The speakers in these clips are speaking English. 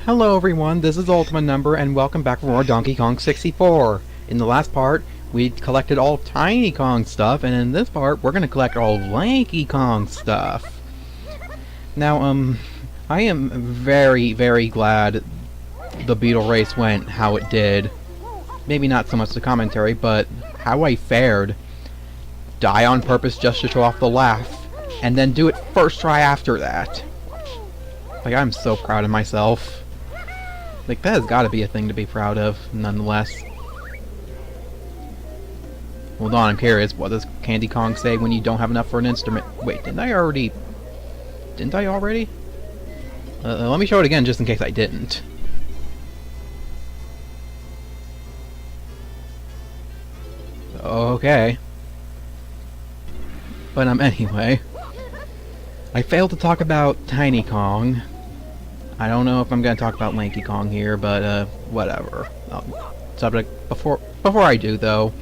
Hello everyone, this is Ultimate Number and welcome back for more Donkey Kong 64. In the last part, we collected all Tiny Kong stuff, and in this part, we're gonna collect all Lanky Kong stuff. Now, I am very, very glad the Beetle Race went how it did. Maybe not so much the commentary, but how I fared. Die on purpose just to show off the laugh, and then do it first try after that. Like, I'm so proud of myself. Like, that has got to be a thing to be proud of, nonetheless. Hold on, I'm curious. What does Candy Kong say when you don't have enough for an instrument? Wait, didn't I already? Let me show it again, just in case I didn't. Okay. But, anyway. I failed to talk about Tiny Kong. I don't know if I'm gonna talk about Lanky Kong here, but whatever. Subject before I do though,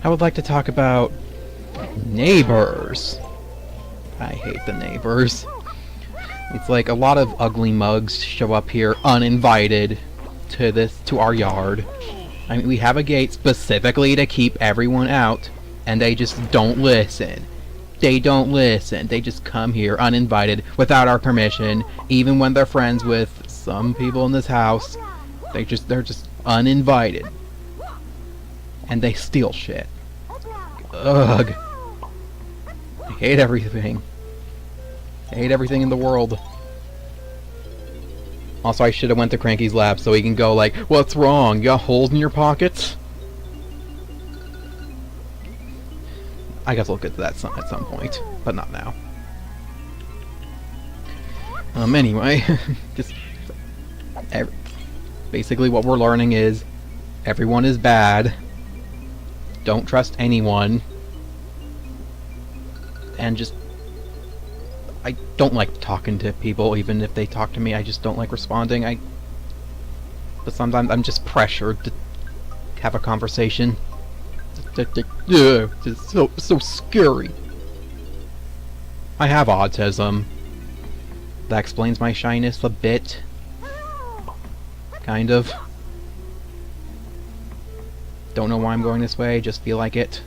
I would like to talk about neighbors. I hate the neighbors. It's like a lot of ugly mugs show up here uninvited to our yard. I mean, we have a gate specifically to keep everyone out, and they just don't listen. They don't listen. They just come here uninvited without our permission, even when they're friends with some people in this house. They're just uninvited. And they steal shit. Ugh. I hate everything. I hate everything in the world. Also, I should have went to Cranky's lab so he can go like, "What's wrong? You got holes in your pockets?" I guess we'll get to that at some point, but not now. Anyway, just basically what we're learning is everyone is bad. Don't trust anyone, and just I don't like talking to people. Even if they talk to me, I just don't like responding. But sometimes I'm just pressured to have a conversation. It's so scary. I have autism. That explains my shyness a bit. Kind of. Don't know why I'm going this way, just feel like it.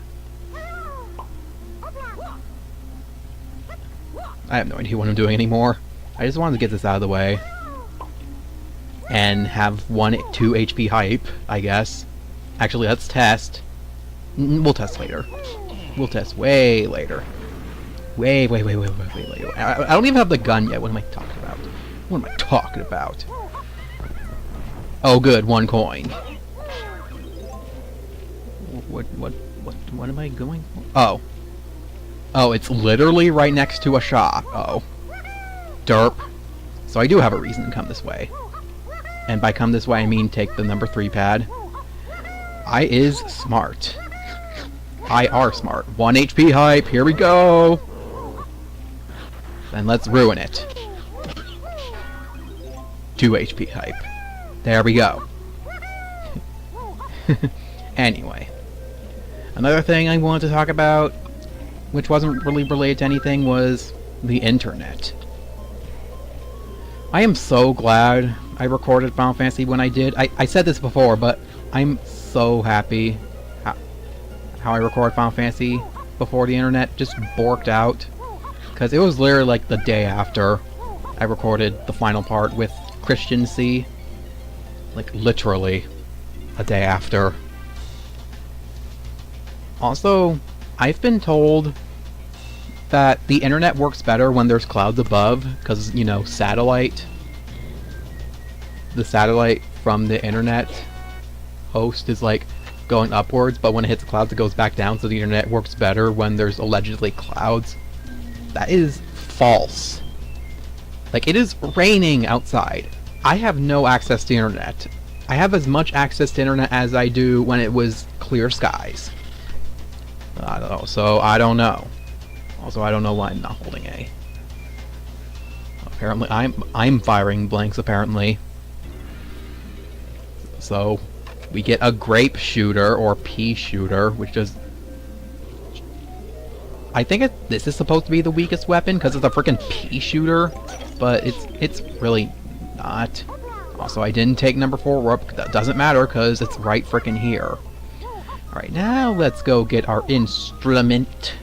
I have no idea what I'm doing anymore. I just wanted to get this out of the way. And have 2 HP hype, I guess. Actually, let's test. We'll test later. We'll test way later. Way later. I don't even have the gun yet. What am I talking about? What am I talking about? Oh, good. 1 coin. What am I going for? Oh. Oh, it's literally right next to a shop. Oh. Derp. So I do have a reason to come this way. And by come this way, I mean take the number 3 pad. I is smart. I are smart. 1 HP hype, here we go! Then let's ruin it. 2 HP hype. There we go. Anyway. Another thing I wanted to talk about, which wasn't really related to anything, was the internet. I am so glad I recorded Final Fantasy when I did. I said this before, but I'm so happy how I record Final Fantasy before the internet just borked out. Because it was literally like the day after I recorded the final part with Christian C. Like, literally a day after. Also, I've been told that the internet works better when there's clouds above, because, you know, satellite. The satellite from the internet host is like going upwards, but when it hits the clouds it goes back down, so the internet works better when there's allegedly clouds. That is false. Like, it is raining outside. I have no access to internet. I have as much access to internet as I do when it was clear skies. I don't know, so I don't know. Also, I don't know why I'm not holding A. Apparently, I'm firing blanks, apparently. So, we get a grape shooter, or pea shooter, which is... I think this is supposed to be the weakest weapon, because it's a freaking pea shooter, but it's really not. Also, I didn't take number 4 warp. That doesn't matter, because it's right frickin' here. Alright, now let's go get our instrument.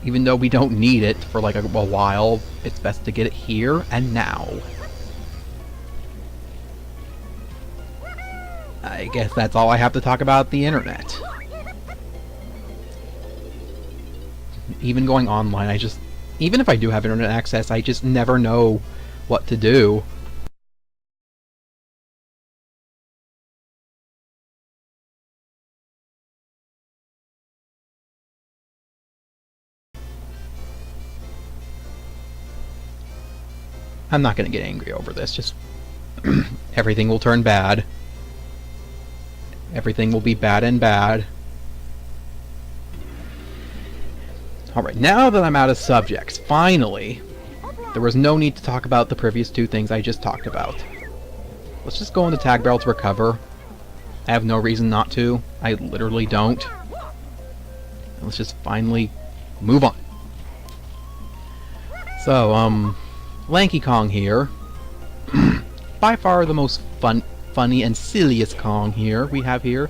Even though we don't need it for like a while, it's best to get it here and now. I guess that's all I have to talk about the internet. Even going online, even if I do have internet access, I just never know what to do. I'm not gonna get angry over this, just everything will turn bad. Everything will be bad and bad. Alright, now that I'm out of subjects, finally, there was no need to talk about the previous 2 things I just talked about. Let's just go into tag barrel to recover. I have no reason not to. I literally don't. Let's just finally move on. So, Lanky Kong here. By far the most funny and silliest Kong here we have here.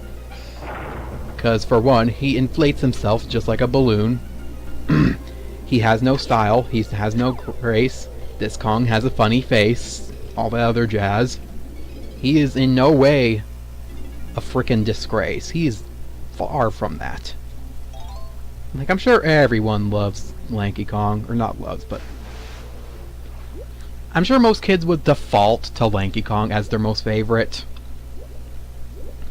Because, for one, he inflates himself just like a balloon. He has no style, he has no grace. This Kong has a funny face. All that other jazz. He is in no way a frickin' disgrace. He is far from that. Like, I'm sure everyone loves Lanky Kong. Or not loves, but I'm sure most kids would default to Lanky Kong as their most favorite.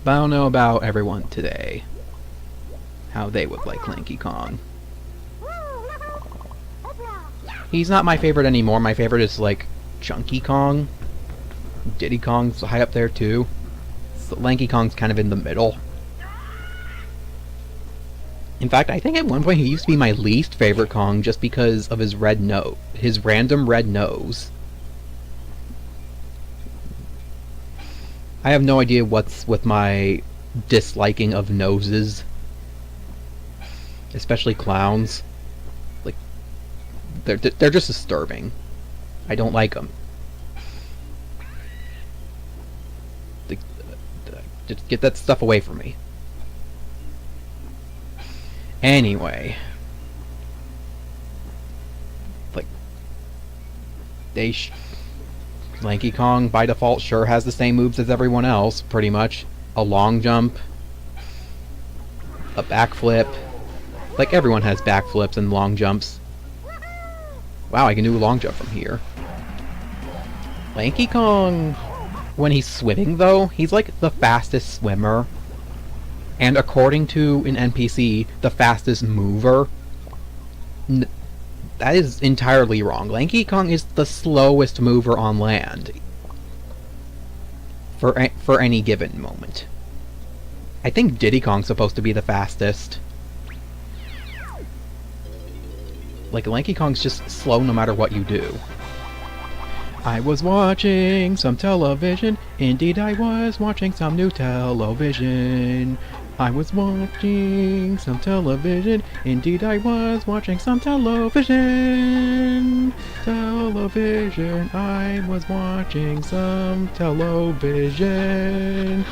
But I don't know about everyone today. How they would like Lanky Kong. He's not my favorite anymore. My favorite is, like, Chunky Kong. Diddy Kong's high up there, too. So Lanky Kong's kind of in the middle. In fact, I think at one point he used to be my least favorite Kong just because of his red nose. His random red nose. I have no idea what's with my disliking of noses. Especially clowns. Like, they're just disturbing. I don't like them. Just get that stuff away from me. Anyway. Like, Lanky Kong, by default, sure has the same moves as everyone else, pretty much. A long jump. A backflip. Like, everyone has backflips and long jumps. Wow, I can do a long jump from here. Lanky Kong, when he's swimming, though, he's like the fastest swimmer. And according to an NPC, the fastest mover. That is entirely wrong. Lanky Kong is the slowest mover on land. For any given moment. I think Diddy Kong's supposed to be the fastest. Like, Lanky Kong's just slow no matter what you do. I was watching some television. Indeed, I was watching some new television. I was watching some television. Indeed, I was watching some television. Television. I was watching some television.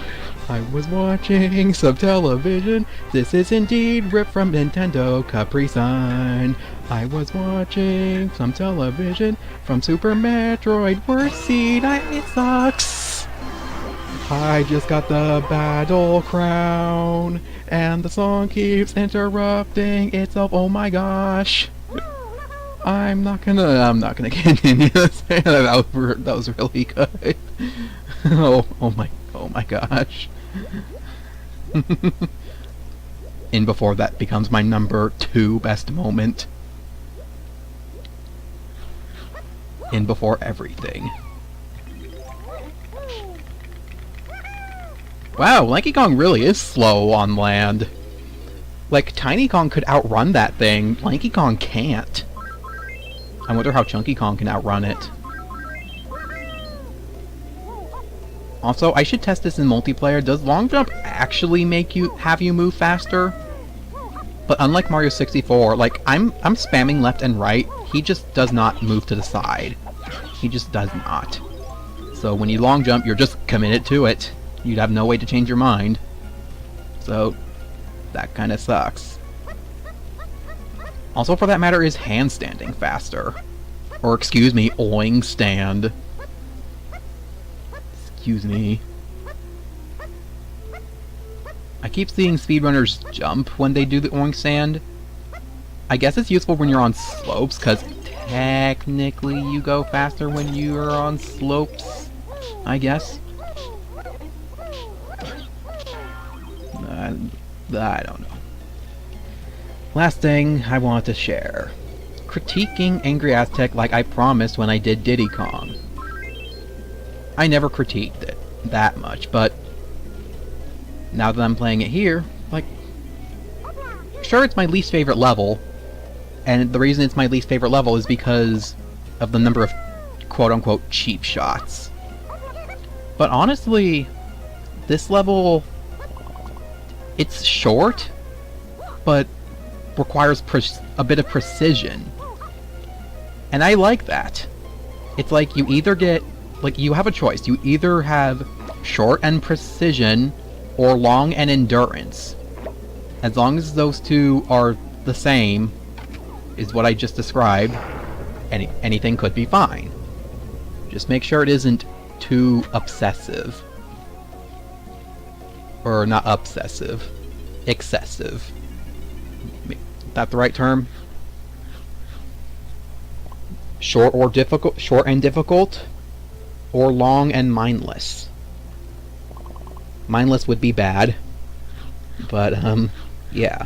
I was watching some television. This is indeed ripped from Nintendo Capri Sun. I was watching some television from Super Metroid Worst Seed. It sucks. I just got the battle crown, and the song keeps interrupting itself. Oh my gosh. I'm not gonna continue this. that was really good. oh my gosh. And before that becomes my number 2 best moment. In before everything. Wow, Lanky Kong really is slow on land. Like, Tiny Kong could outrun that thing. Lanky Kong can't. I wonder how Chunky Kong can outrun it. Also, I should test this in multiplayer. Does long jump actually have you move faster? But unlike Mario 64, like, I'm spamming left and right. He just does not move to the side. He just does not. So when you long jump, you're just committed to it. You'd have no way to change your mind. So that kind of sucks. Also, for that matter, is handstanding faster. Or, excuse me, oing stand. Excuse me. I keep seeing speedrunners jump when they do the oing stand. I guess it's useful when you're on slopes, because technically you go faster when you are on slopes, I guess. I don't know. Last thing I want to share. Critiquing Angry Aztec like I promised when I did Diddy Kong. I never critiqued it that much, but now that I'm playing it here, like, sure, it's my least favorite level, and the reason it's my least favorite level is because of the number of quote-unquote cheap shots. But honestly, this level, it's short, but requires a bit of precision. And I like that. It's like you either get, like, you have a choice. You either have short and precision, or long and endurance. As long as those two are the same, is what I just described, anything could be fine. Just make sure it isn't too obsessive. Or not obsessive. Excessive. Is that the right term? Short and difficult, or long and mindless. Mindless would be bad, but yeah.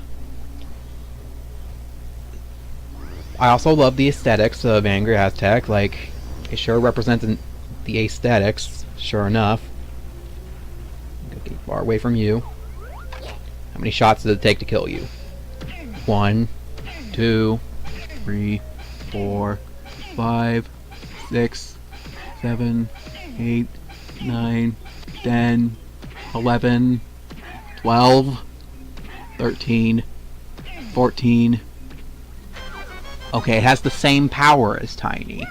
I also love the aesthetics of Angry Aztec. Like, it sure represents the aesthetics, sure enough. Get far away from you. How many shots does it take to kill you? 1, 2, 3, 4, 5, 6, 7, 8, 9, 10, 11, 12, 13, 14. Okay, it has the same power as Tiny.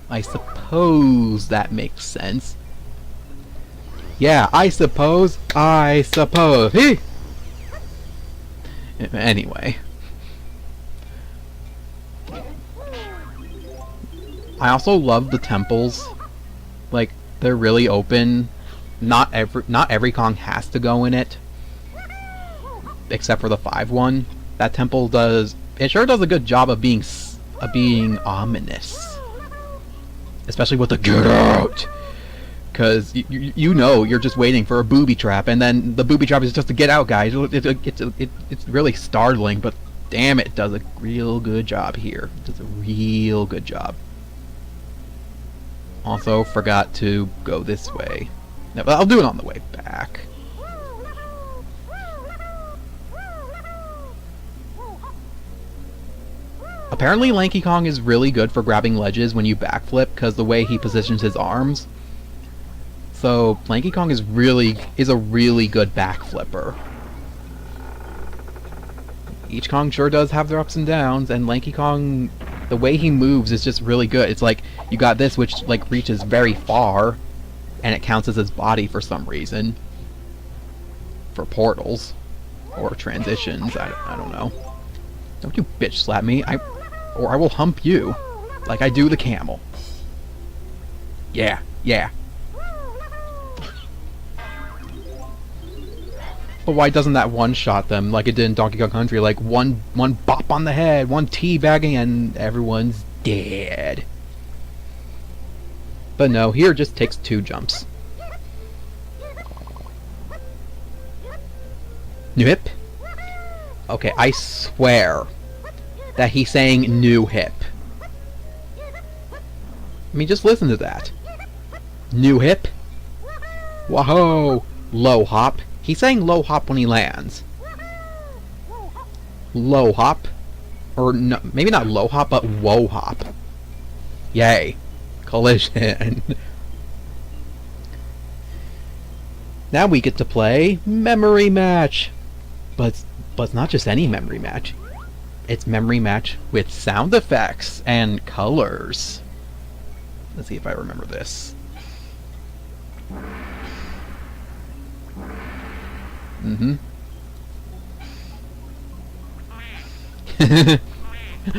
I suppose that makes sense. Yeah, I suppose. Hey! Anyway. I also love the temples. Like, they're really open. Not every Kong has to go in it. Except for the 5 one. That temple does... It sure does a good job of being ominous. Especially with the get out! Because you know you're just waiting for a booby trap, and then the booby trap is just to get out, guys. It's really startling, but damn, it does a real good job here. It does a real good job. Also, forgot to go this way. No, I'll do it on the way back. Apparently Lanky Kong is really good for grabbing ledges when you backflip because the way he positions his arms. So Lanky Kong is a really good backflipper. Each Kong sure does have their ups and downs, and Lanky Kong, the way he moves is just really good. It's like you got this which like reaches very far, and it counts as his body for some reason. For portals or transitions, I don't know. Don't you bitch slap me, or I will hump you, like I do the camel. Yeah, yeah. But why doesn't that one-shot them like it did in Donkey Kong Country? Like one bop on the head, one teabagging, and everyone's dead. But no, here it just takes 2 jumps. New hip? Okay, I swear that he's saying new hip. I mean, just listen to that. New hip? Whoa! Low hop. He's saying low hop when he lands. Low hop? Or no, maybe not low hop, but whoa hop. Yay. Collision. Now we get to play Memory Match. But it's not just any memory match. It's memory match with sound effects and colors. Let's see if I remember this. Mm-hmm.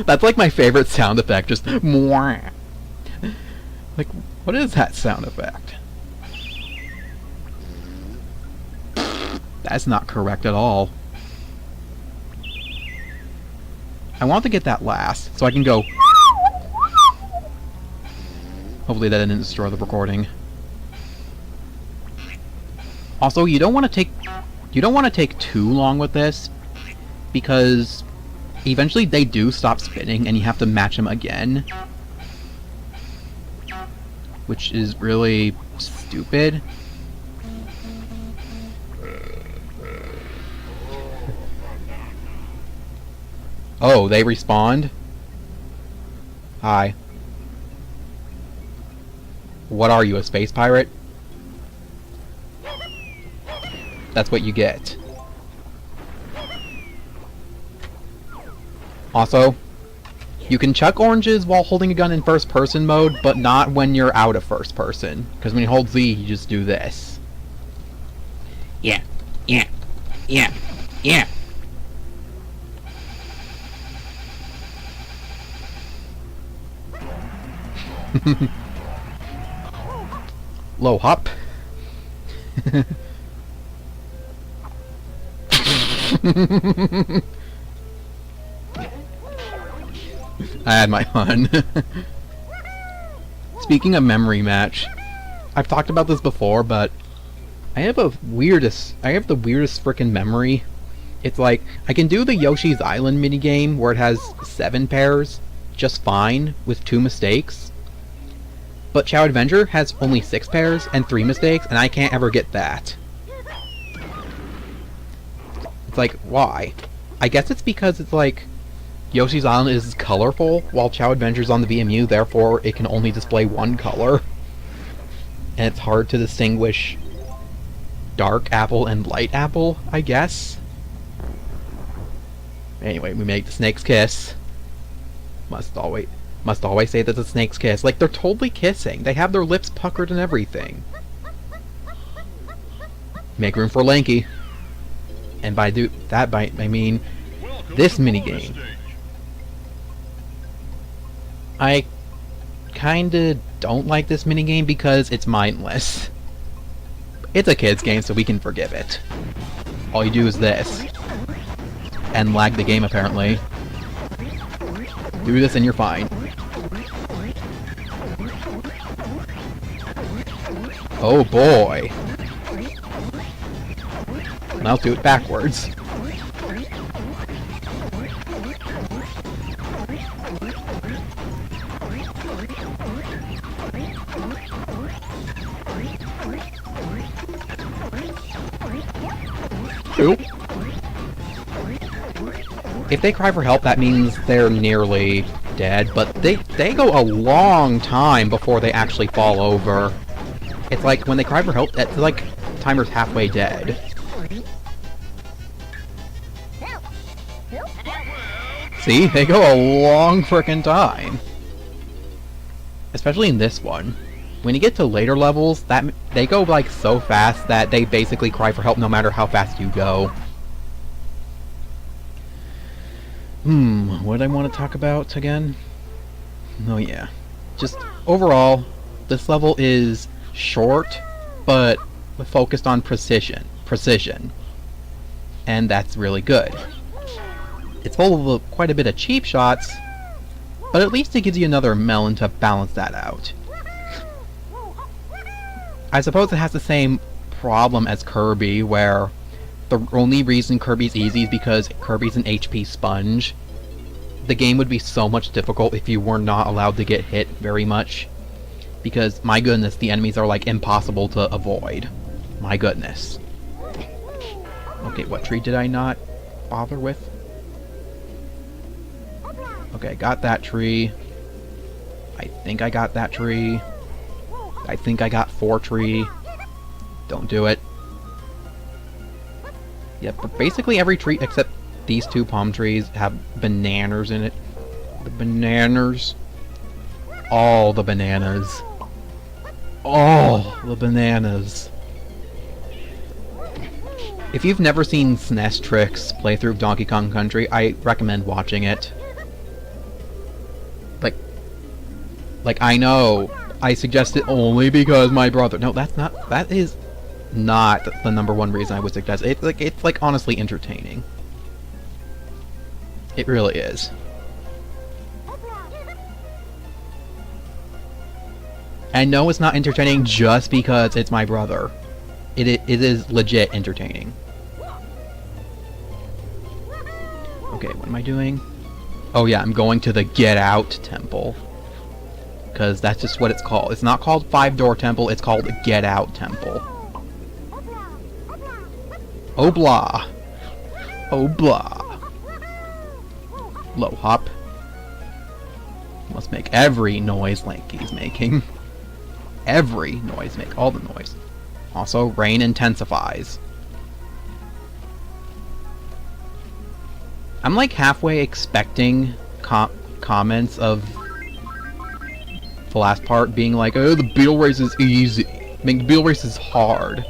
That's like my favorite sound effect, just mwah. Like, what is that sound effect? That's not correct at all. I want to get that last, so I can go... Hopefully that didn't destroy the recording. Also, you don't want to take too long with this, because eventually they do stop spinning and you have to match them again. Which is really stupid. Oh, they respawned? Hi. What are you, a space pirate? That's what you get. Also, you can chuck oranges while holding a gun in first person mode, but not when you're out of first person. Because when you hold Z, you just do this. Yeah, yeah, yeah, yeah. Low hop. I had my fun. Speaking of memory match, I've talked about this before, but I have the weirdest frickin' memory. It's like, I can do the Yoshi's Island minigame where it has 7 pairs just fine with 2 mistakes. But Chao Adventure has only 6 pairs and 3 mistakes, and I can't ever get that. It's like, why? I guess it's because it's like, Yoshi's Island is colorful, while Chao Adventure's on the VMU, therefore it can only display one color. And it's hard to distinguish dark apple and light apple, I guess. Anyway, we make the snake's kiss. Must always say that the snake's kiss. Like, they're totally kissing. They have their lips puckered and everything. Make room for Lanky. And by I mean this minigame. I kinda don't like this minigame because it's mindless. It's a kid's game, so we can forgive it. All you do is this. And lag the game, apparently. Do this and you're fine. Oh boy. Now do it backwards. Oop. If they cry for help, that means they're nearly dead, but they go a long time before they actually fall over. It's like, when they cry for help, it's like timer's halfway dead. See? They go a long frickin' time. Especially in this one. When you get to later levels, they go like so fast that they basically cry for help no matter how fast you go. What did I want to talk about again? Oh yeah. Just overall, this level is short, but focused on precision. And that's really good. It's full of quite a bit of cheap shots, but at least it gives you another melon to balance that out. I suppose it has the same problem as Kirby, where the only reason Kirby's easy is because Kirby's an HP sponge. The game would be so much difficult if you were not allowed to get hit very much. Because, my goodness, the enemies are like impossible to avoid. My goodness. Okay, what tree did I not bother with? Okay, got that tree. I think I got that tree. I think I got 4 tree. Don't do it. Yep, but basically every tree except these 2 palm trees have bananas in it. The bananas. All the bananas. Oh, the bananas. If you've never seen SNES Tricks playthrough of Donkey Kong Country, I recommend watching it. Like I know, I suggest it only because my brother. No, that is not the #1 reason I would suggest it. It's like honestly entertaining. It really is. And no, it's not entertaining just because it's my brother. It is legit entertaining. Okay, what am I doing? Oh yeah, I'm going to the Get Out Temple. Because that's just what it's called. It's not called Five Door Temple, it's called the Get Out Temple. Oh blah. Oh blah. Low hop. Must make every noise like he's making. Every noise, make all the noise. Also, rain intensifies. I'm like halfway expecting comments of the last part being like, oh, the beetle race is easy. I mean, the beetle race is hard.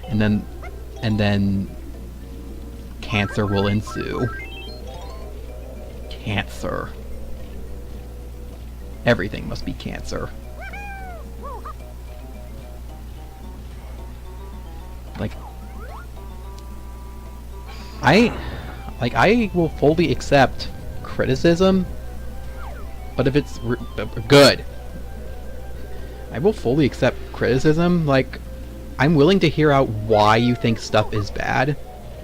And then cancer will ensue. Cancer. Everything must be cancer. I will fully accept criticism, but if it's good, I will fully accept criticism. Like, I'm willing to hear out why you think stuff is bad,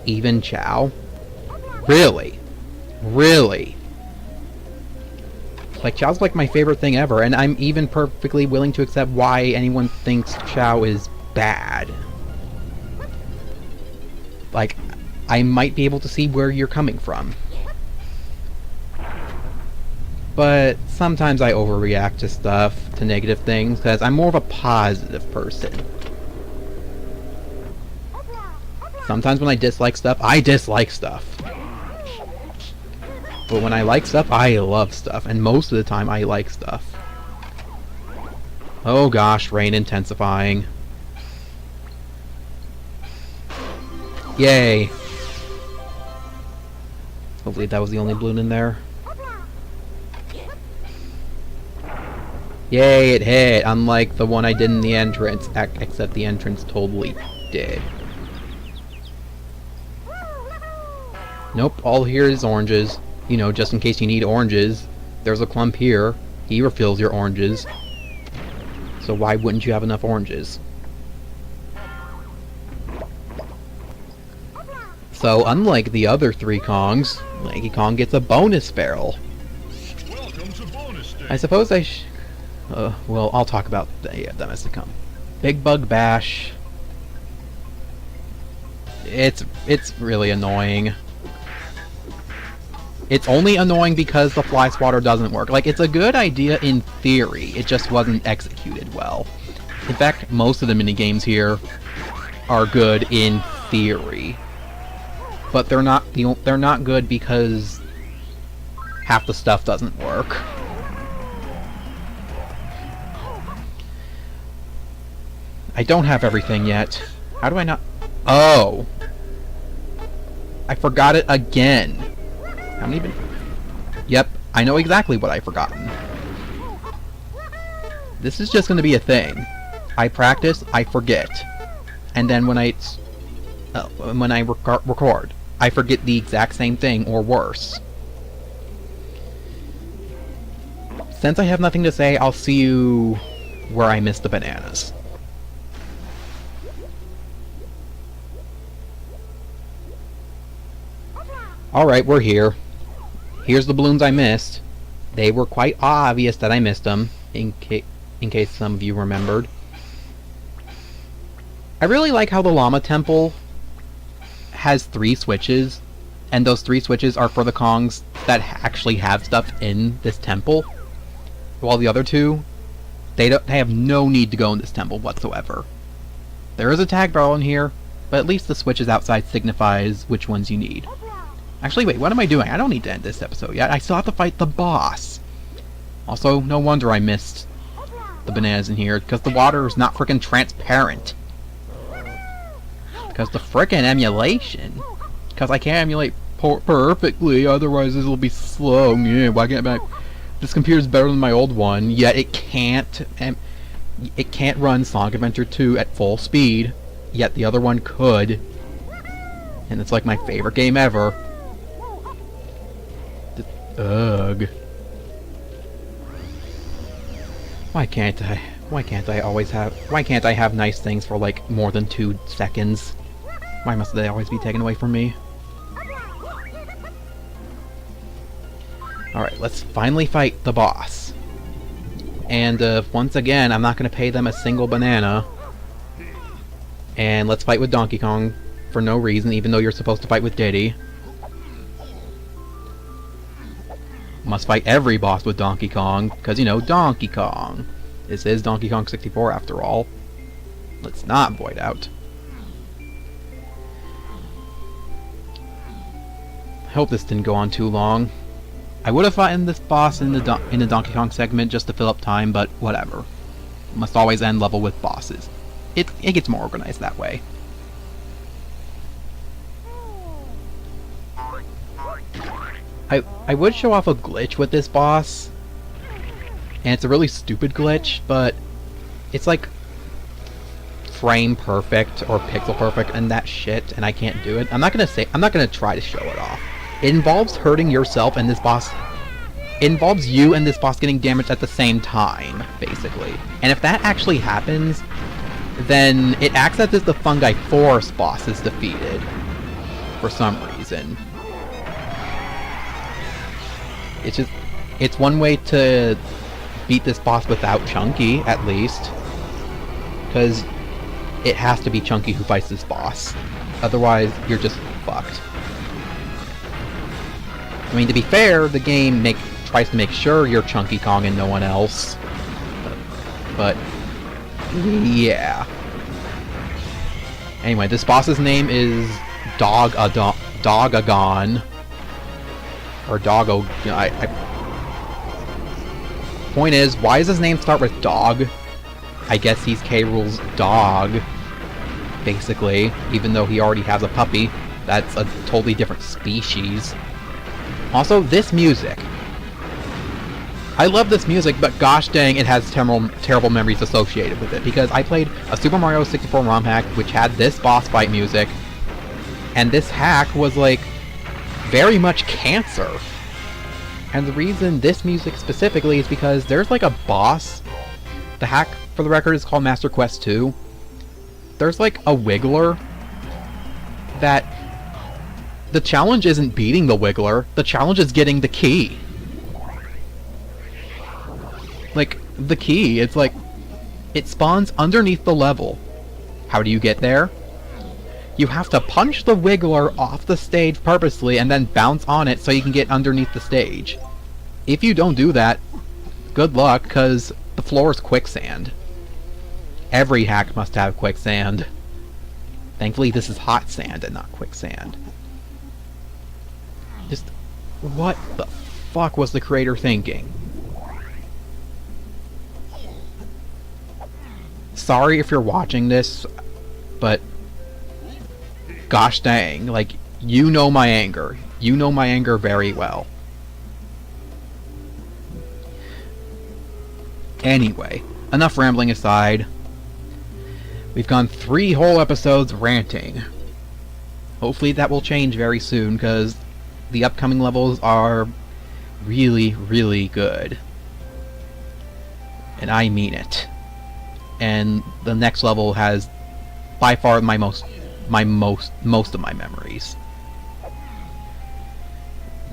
even Chow. Really? Really? Like, Chow's like my favorite thing ever, and I'm even perfectly willing to accept why anyone thinks Chow is bad. Like, I might be able to see where you're coming from. But sometimes I overreact to stuff, to negative things, because I'm more of a positive person. Sometimes when I dislike stuff, I dislike stuff. But when I like stuff, I love stuff, and most of the time I like stuff. Oh gosh, rain intensifying. Yay. Hopefully that was the only balloon in there. Yay, it hit! Unlike the one I did in the entrance, except the entrance totally did. Nope, all here is oranges. You know, just in case you need oranges. There's a clump here. He refills your oranges. So why wouldn't you have enough oranges? So, unlike the other 3 Kongs, Lanky Kong gets a bonus barrel. I suppose I well, I'll talk about them as they come. Big Bug Bash. It's really annoying. It's only annoying because the fly swatter doesn't work. Like, it's a good idea in theory, it just wasn't executed well. In fact, most of the minigames here are good in theory. But they're not good because half the stuff doesn't work. I don't have everything yet. How do I not? Oh! I forgot it again. How many been? Yep, I know exactly what I've forgotten. This is just going to be a thing. I practice, I forget. And then when I record, I forget the exact same thing, or worse. Since I have nothing to say, I'll see you where I missed the bananas. Alright, we're here. Here's the balloons I missed. They were quite obvious that I missed them, in case some of you remembered. I really like how the Llama Temple has 3 switches, and those 3 switches are for the Kongs that actually have stuff in this temple, while the other 2, they have no need to go in this temple whatsoever. There is a tag barrel in here, but at least the switches outside signifies which ones you need. Actually, wait, what am I doing? I don't need to end this episode yet. I still have to fight the boss. Also, no wonder I missed the bananas in here, because the water is not freaking transparent. Because the frickin' emulation. Because I can't emulate perfectly, otherwise this will be slow. Yeah, why can't I? This computer's better than my old one, yet it can't run Sonic Adventure 2 at full speed, yet the other one could. And it's like my favorite game ever. Ugh. Why can't I have nice things for like more than 2 seconds? Why must they always be taken away from me? Alright, let's finally fight the boss. And once again, I'm not going to pay them a single banana. And let's fight with Donkey Kong for no reason, even though you're supposed to fight with Diddy. Must fight every boss with Donkey Kong, because, you know, Donkey Kong. This is Donkey Kong 64 after all. Let's not void out. I hope this didn't go on too long. I would have fought in this boss in the Donkey Kong segment just to fill up time, but whatever. Must always end level with bosses. It gets more organized that way. I would show off a glitch with this boss, and it's a really stupid glitch, but it's like frame perfect or pixel perfect and that shit, and I can't do it. I'm not gonna try to show it off. It involves hurting yourself and this boss. It involves you and this boss getting damaged at the same time, basically. And if that actually happens, then it acts as if the Fungi Force boss is defeated for some reason. It's one way to beat this boss without Chunky, at least. Because it has to be Chunky who fights this boss. Otherwise, you're just fucked. I mean, to be fair, the game tries to make sure you're Chunky Kong and no one else. But yeah. Anyway, this boss's name is Dogagon. Or Doggo. You know, point is, why does his name start with dog? I guess he's K. Rool's dog, basically, even though he already has a puppy. That's a totally different species. Also, this music. I love this music, but gosh dang, it has terrible memories associated with it, because I played a Super Mario 64 ROM hack which had this boss fight music, and this hack was like very much cancer. And the reason this music specifically is because there's like a boss. The hack, for the record, is called Master Quest 2. There's like a Wiggler that the challenge isn't beating the Wiggler, the challenge is getting the key. Like, the key, it's like, it spawns underneath the level. How do you get there? You have to punch the Wiggler off the stage purposely and then bounce on it so you can get underneath the stage. If you don't do that, good luck, because the floor is quicksand. Every hack must have quicksand. Thankfully, this is hot sand and not quicksand. Just, what the fuck was the creator thinking? Sorry if you're watching this, but gosh dang, like, you know my anger. You know my anger very well. Anyway, enough rambling aside. We've gone 3 whole episodes ranting. Hopefully that will change very soon, because the upcoming levels are really, really good. And I mean it. And the next level has by far most of my memories.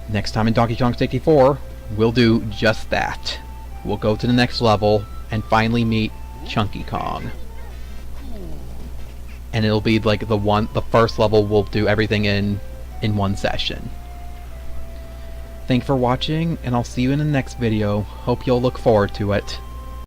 Next time in Donkey Kong 64, we'll do just that. We'll go to the next level and finally meet Chunky Kong. And it'll be like the first level we'll do everything in one session. Thanks for watching, and I'll see you in the next video. Hope you'll look forward to it.